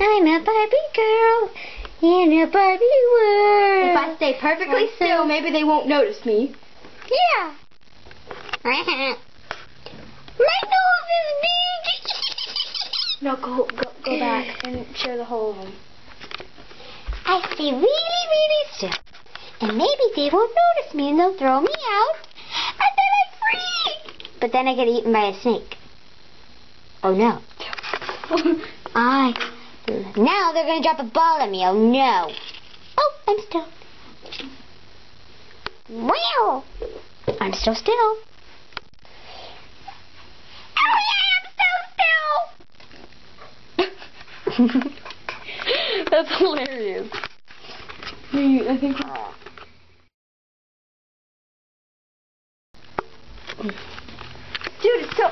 I'm a Barbie girl in a Barbie world. If I stay perfectly still, maybe they won't notice me. Yeah. My nose is big. No, go back and show the whole of them. I stay really, really still. And maybe they won't notice me and they'll throw me out. And then I'm free. But then I get eaten by a snake. Oh no. Now they're going to drop a ball at me. Oh no. Oh, I'm still. Wow. I'm still still. Oh yeah, I'm so still. That's hilarious. I think. Dude, it's so.